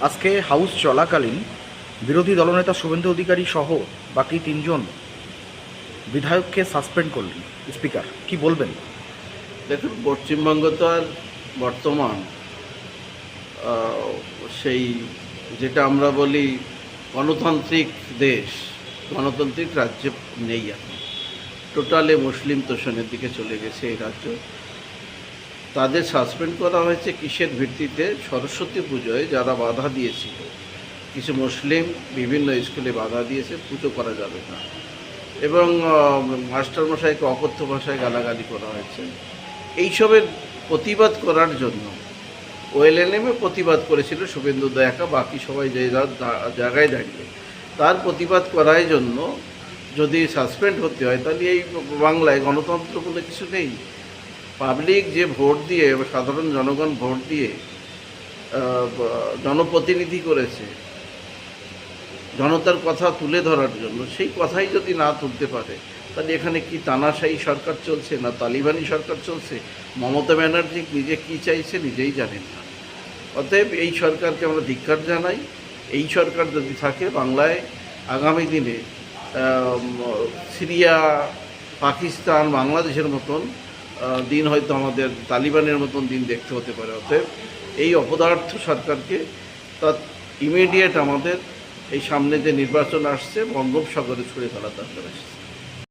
আজকে হাউস চলাকালীন বিরোধী দলনেতা শুভেন্দু অধিকারী সহ বাকি 3জন বিধায়ককে সাসপেন্ড করলেন স্পিকার, কি বলবেন? দেখুন, পশ্চিমবঙ্গ তো আর বর্তমান আহ, সেই যেটা আমরা বলি গণতান্ত্রিক দেশ, গণতান্ত্রিক রাজ্য নেই এখন। টোটালি মুসলিম তোষণের দিকে চলে গেছে এই রাজ্য। তাদের সাসপেন্ড করা হয়েছে কিসের ভিত্তিতে? সরস্বতী পুজোয় যারা বাধা দিয়েছিল, কিছু মুসলিম বিভিন্ন স্কুলে বাধা দিয়েছে, পুজো করা যাবে না, এবং মাস্টারমশাইকে অকথ্য ভাষায় গালাগালি করা হয়েছে। এইসবের প্রতিবাদ করার জন্য ওএলএনএমে প্রতিবাদ করেছিল শুভেন্দু দা একা, বাকি সবাই যে যার জায়গায় দাঁড়িয়ে। তার প্রতিবাদ করার জন্য যদি সাসপেন্ড হতে হয়, তাহলে এই বাংলায় গণতন্ত্র বলে কিছু নেই। পাবলিক যে ভোট দিয়ে, সাধারণ জনগণ ভোট দিয়ে জনপ্রতিনিধি করেছে জনতার কথা তুলে ধরার জন্য, সেই কথাই যদি না তুলতে পারে, তাহলে এখানে কি তানাশাহী সরকার চলছে না তালিবানি সরকার চলছে? মমতা ব্যানার্জি নিজে কী চাইছে নিজেই জানেন না। অতএব এই সরকারকে আমরা ধিক্কার জানাই। এই সরকার যদি থাকে, বাংলায় আগামী দিনে সিরিয়া, পাকিস্তান, বাংলাদেশের মতন দিন হয়তো আমাদের তালিবানের মতন দিন দেখতে হতে পারে। অতএব এই অপদার্থ সরকারকে তার ইমিডিয়েট আমাদের এই সামনে যে নির্বাচন আসছে বঙ্গোপসাগরে ছুঁড়ে ফেলা দরকার আসছে।